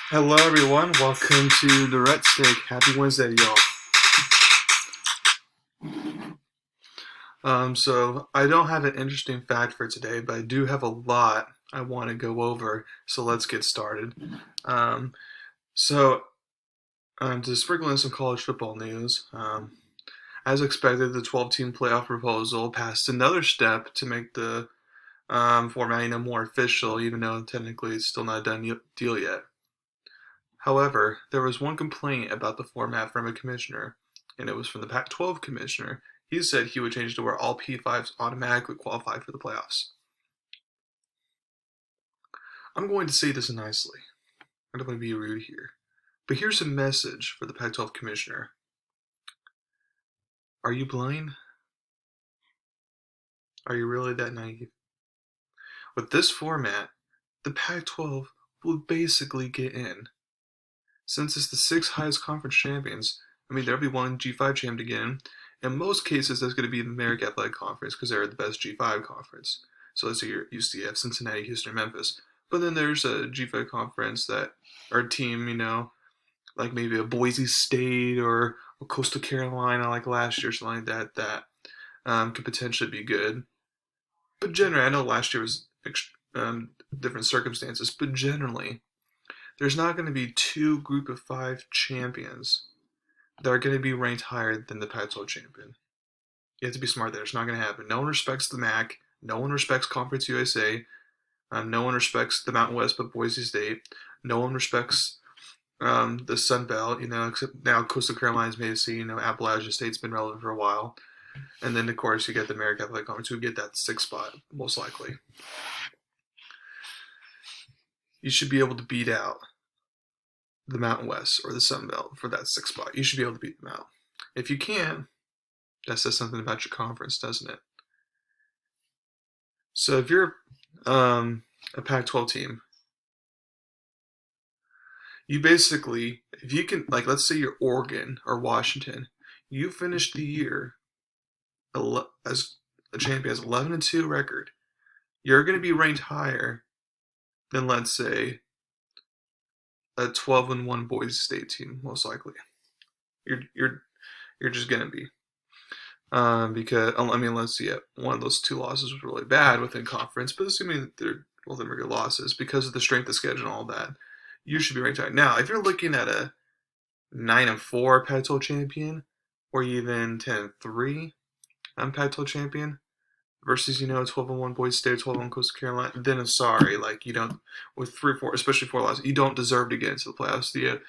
Hello, everyone. Welcome to Durrett Steak. Happy Wednesday, y'all. So I don't have an interesting fact for today, but I do have a lot I want to go over. So let's get started. Um, so to sprinkle in some college football news, as expected, the 12-team playoff proposal passed another step to make the format more official, even though technically it's still not a done deal yet. However, there was one complaint about the format from a commissioner, and it was from the Pac-12 commissioner. He said he would change it to where all P5s automatically qualify for the playoffs. I'm going to say this nicely. I don't want to be rude here. But here's a message for the Pac-12 commissioner. Are you blind? Are you really that naive? With this format, the Pac-12 will basically get in. Since it's the six highest conference champions, there'll be one G5 champ to get in. In most cases, that's going to be the American Athletic Conference because they're the best G5 conference. So let's say you're UCF, Cincinnati, Houston, Memphis. But then there's a G5 conference that, or a team, like maybe a Boise State or a Coastal Carolina, like last year, something like that could potentially be good. But generally, I know last year was different circumstances, but generally, there's not going to be two group of five champions that are going to be ranked higher than the Pac-12 champion. You have to be smart there. It's not going to happen. No one respects the MAC. No one respects Conference USA. No one respects the Mountain West but Boise State. No one respects the Sun Belt, except now Coastal Carolina's made it see, Appalachian State's been relevant for a while. And then, of course, you get the American Athletic Conference who get that sixth spot, most likely. You should be able to beat out the Mountain West or the Sun Belt for that sixth spot. You should be able to beat them out. If you can't, that says something about your conference, doesn't it? So if you're a Pac-12 team, you basically, if you can, like, let's say you're Oregon or Washington, you finished the year as a champion, as 11-2 record. You're going to be ranked higher than, let's say, a 12-1 Boise State team, most likely. You're just going to be. Because let's see, one of those two losses was really bad within conference, but assuming that they're both of them are good losses because of the strength of schedule and all that, you should be ranked high. Now, if you're looking at a 9-4 Pac-12 champion, or even 10-3 Pac-12 champion, versus 12-1 Boise State, 12-1 Coastal Carolina, then I'm sorry, like you don't with 3-4, especially 4 losses, you don't deserve to get into the playoffs. The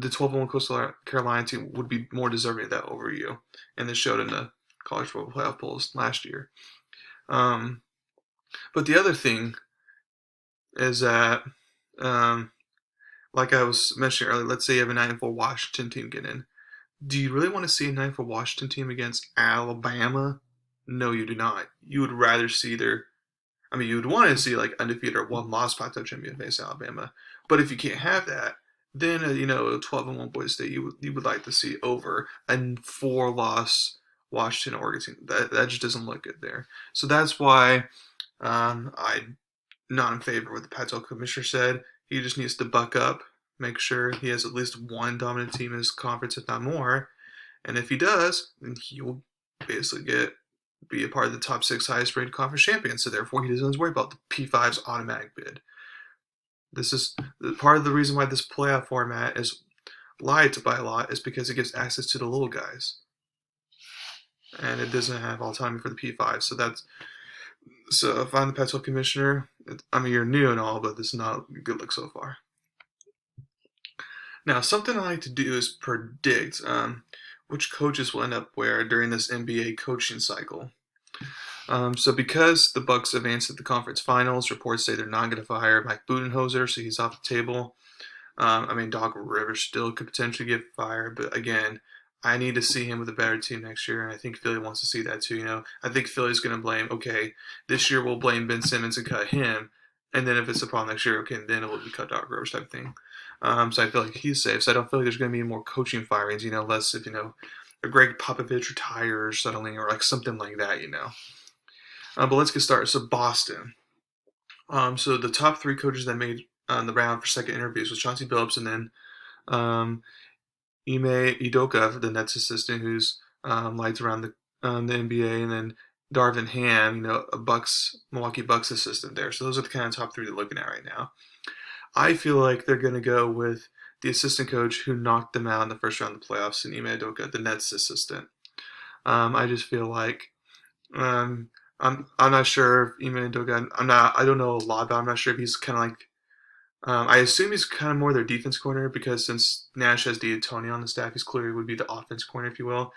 12-1 Coastal Carolina team would be more deserving of that over you, and this showed in the college football playoff polls last year. But the other thing is that, like I was mentioning earlier, let's say you have a 9-4 Washington team get in. Do you really want to see a 9-4 Washington team against Alabama? No, you do not. You would rather see you would want to see like undefeated or one-loss Pac-12 champion face Alabama. But if you can't have that, then a 12-1 Boise State you would like to see over a 4-loss Washington Oregon team. That just doesn't look good there. So that's why I'm not in favor of what the Pac-12 commissioner said. He just needs to buck up, make sure he has at least one dominant team in his conference, if not more. And if he does, then he will basically be a part of the top 6 highest rated conference champions. So therefore, he doesn't worry about the P5's automatic bid. This is part of the reason why this playoff format is lied to by a lot, is because it gives access to the little guys, and it doesn't have autonomy for the P5. So if I'm the Pac-12 commissioner, you're new and all, but this is not a good look so far. Now, something I like to do is predict which coaches will end up where during this NBA coaching cycle. So because the Bucks advanced at the conference finals, reports say they're not going to fire Mike Budenholzer, so he's off the table. Doc Rivers still could potentially get fired, but again, I need to see him with a better team next year, and I think Philly wants to see that too. I think Philly's going to blame, okay, this year we'll blame Ben Simmons and cut him, and then if it's a problem next year, okay, then it will be cut Doc Rivers type thing. So I feel like he's safe. So I don't feel like there's going to be more coaching firings, less if, a Greg Popovich retires suddenly or like something like that, But let's get started. So Boston. So the top 3 coaches that made on the round for second interviews was Chauncey Billups, and then um, Ime Udoka, the Nets assistant, who's lights around the NBA, and then Darvin Ham, a Milwaukee Bucks assistant there. So those are the kind of top three they're looking at right now. I feel like they're going to go with the assistant coach who knocked them out in the first round of the playoffs, and Ime Udoka, the Nets assistant. I just feel like um, I'm not sure if Ime Udoka. I don't know a lot about him. I'm not sure if he's kind of like. I assume he's kind of more their defense corner because since Nash has D'Antoni on the staff, he's clearly would be the offense corner, if you will.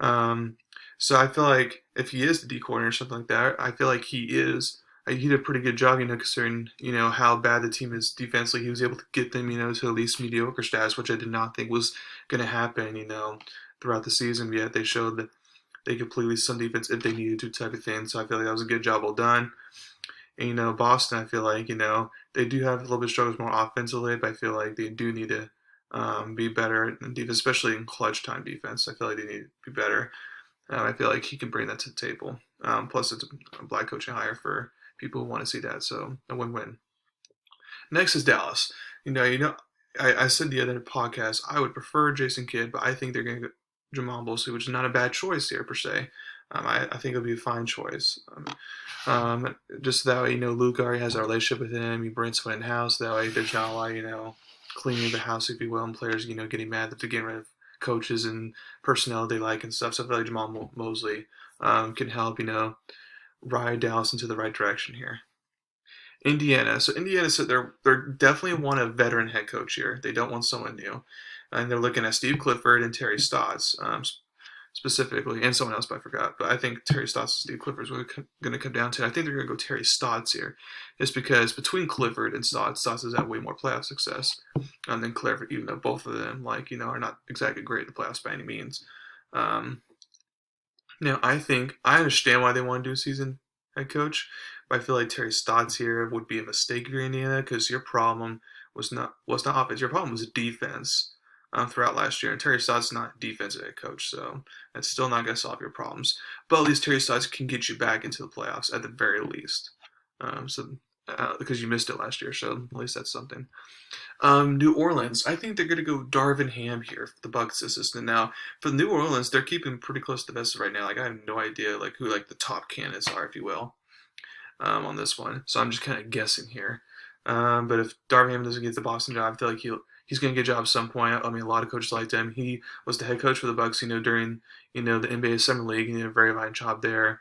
Um, so I feel like if he is the D corner or something like that, I feel like he is. He did a pretty good job, considering how bad the team is defensively. He was able to get them, to at least mediocre status, which I did not think was going to happen, throughout the season. Yet they showed that they could play at least some defense if they needed to, type of thing. So I feel like that was a good job, well done. And, Boston, I feel like, they do have a little bit of struggles more offensively, but I feel like they do need to be better in defense, especially in clutch time defense. I feel like they need to be better. I feel like he can bring that to the table. Plus, it's a black coaching hire for people who want to see that, so a win-win. Next is Dallas. I said the other podcast I would prefer Jason Kidd, but I think they're going to go Jamal Mosley, which is not a bad choice here per se. I think it'll be a fine choice. Just that way, Luke already has a relationship with him. He brings someone in house. That way, there's not a lot, cleaning the house, if you will, and players, getting mad that they're getting rid of coaches and personnel they like and stuff. So I feel like Jamal Mosley can help, ride Dallas into the right direction here. Indiana. So Indiana said they're definitely want a veteran head coach here. They don't want someone new, and they're looking at Steve Clifford and Terry Stotts specifically, and someone else, but I forgot. But I think Terry Stotts and Steve Clifford is going to come down to. I think they're going to go Terry Stotts here, just because between Clifford and Stotts has had way more playoff success than Clifford, even though both of them are not exactly great in the playoffs by any means. Um, Now, I understand why they want to do a season head coach, but I feel like Terry Stotts here would be a mistake if you're Indiana because your problem was not offense. Your problem was defense throughout last year, and Terry Stotts is not a defensive head coach, so that's still not going to solve your problems. But at least Terry Stotts can get you back into the playoffs at the very least. Because you missed it last year, so at least that's something. New Orleans, I think they're going to go Darvin Ham here for the Bucks assistant. Now, for New Orleans, they're keeping pretty close to the vest right now. Like I have no idea who the top candidates are, if you will, on this one. So I'm just kind of guessing here. But if Darvin Ham doesn't get the Boston job, I feel like he's going to get a job at some point. I mean, a lot of coaches liked him. He was the head coach for the Bucks, during the NBA Summer League, and he did a very fine job there.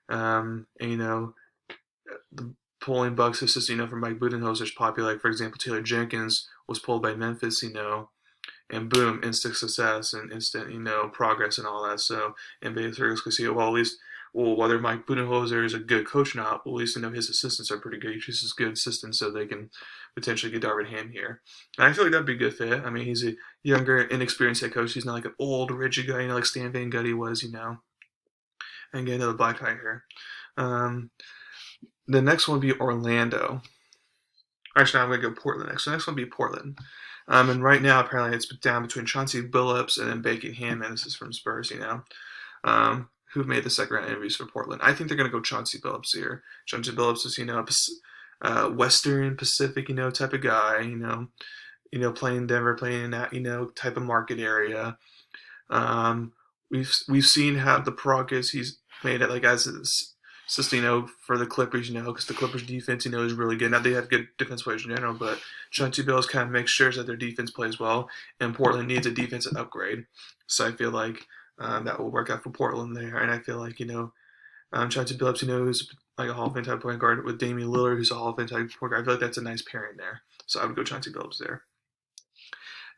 And the pulling Bucks assistant, from Mike Budenholzer's popular. Like, for example, Taylor Jenkins was pulled by Memphis, and boom, instant success and instant, progress and all that. So NBA circles could see it. Well, at least, whether Mike Budenholzer is a good coach or not, well, at least, his assistants are pretty good. He chooses good assistants so they can potentially get Darvin Ham here. And I feel like that'd be a good fit. I mean, he's a younger, inexperienced head coach. He's not like an old, rigid guy, like Stan Van Gundy was, and get another black guy here. The next one would be Orlando. Actually, I'm going to go Portland next. So the next one would be Portland. And right now, apparently, it's down between Chauncey Billups and then Bacon Hammond. This is from Spurs, who've made the second round interviews for Portland. I think they're going to go Chauncey Billups here. Chauncey Billups is, Western Pacific, type of guy, playing Denver, playing in that, type of market area. We've seen how the progress he's made it as assistant, for the Clippers, because the Clippers defense, is really good. Now they have good defense players in general, but Chauncey Billups kind of makes sure that their defense plays well, and Portland needs a defensive upgrade. So I feel like that will work out for Portland there, and I feel like Chauncey Billups, who's like a Hall of Fame type point guard with Damian Lillard, who's a Hall of Fame type point guard. I feel like that's a nice pairing there. So I would go Chauncey Billups there.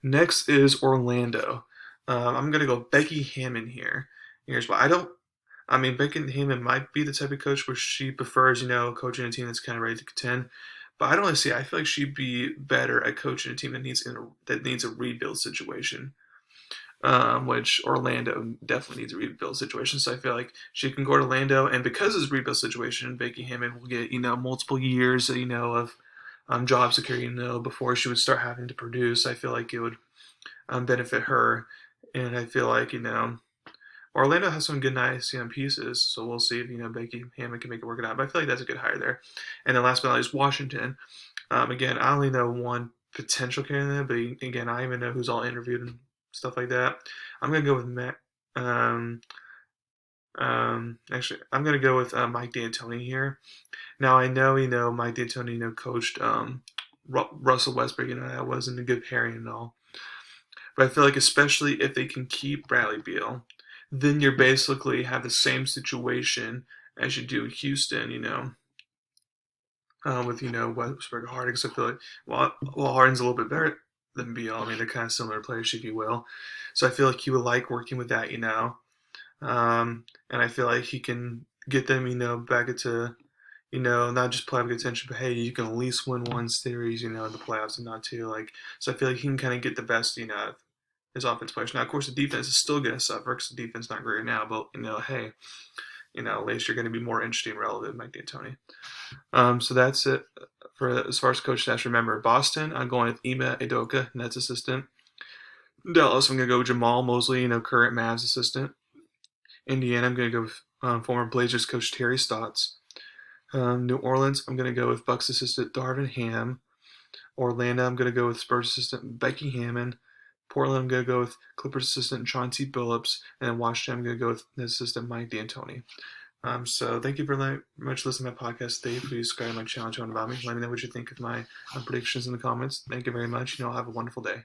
Next is Orlando. I'm gonna go Becky Hammon here. Here's why. Becky Hammon might be the type of coach where she prefers, coaching a team that's kind of ready to contend. But I don't really see. I feel like she'd be better at coaching a team that needs a rebuild situation. Which Orlando definitely needs a rebuild situation. So I feel like she can go to Orlando, and because it's a rebuild situation, Becky Hammon will get multiple years, of job security, before she would start having to produce. I feel like it would benefit her, and I feel like Orlando has some good, nice pieces, so we'll see if Becky Hammon can make it work out. But I feel like that's a good hire there. And then last but not least, Washington. Again, I only know one potential candidate, but again, I even know who's all interviewed and stuff like that. I'm gonna go with Matt. Um, Actually, I'm gonna go with Mike D'Antoni here. Now I know Mike D'Antoni coached Russell Westbrook. That wasn't a good pairing and all. But I feel like especially if they can keep Bradley Beal, then you're basically have the same situation as you do with Houston. With Westbrook Harden. Because I feel like while Harden's a little bit better than Beal, I mean they're kind of similar players, if you will. So I feel like he would like working with that. And I feel like he can get them, back into, not just playoff contention, but hey, you can at least win one series, in the playoffs and not two. Like, so I feel like he can kind of get the best, of his offense players. Now, of course, the defense is still going to suffer because the defense is not great now, but hey, at least you're going to be more interesting and relevant, Mike D'Antoni. So that's it for as far as coach stats. Remember, Boston, I'm going with Ime Udoka, Nets assistant. Dallas, I'm going to go with Jamal Mosley, current Mavs assistant. Indiana, I'm going to go with former Blazers coach Terry Stotts. New Orleans, I'm going to go with Bucks assistant Darvin Ham. Orlando, I'm going to go with Spurs assistant Becky Hammon. Portland, I'm going to go with Clippers assistant Chauncey Billups. And then Washington, I'm going to go with the assistant Mike D'Antoni. So thank you very much for listening to my podcast today. Please subscribe to my channel, about me. Let me know what you think of my predictions in the comments. Thank you very much. I'll have a wonderful day.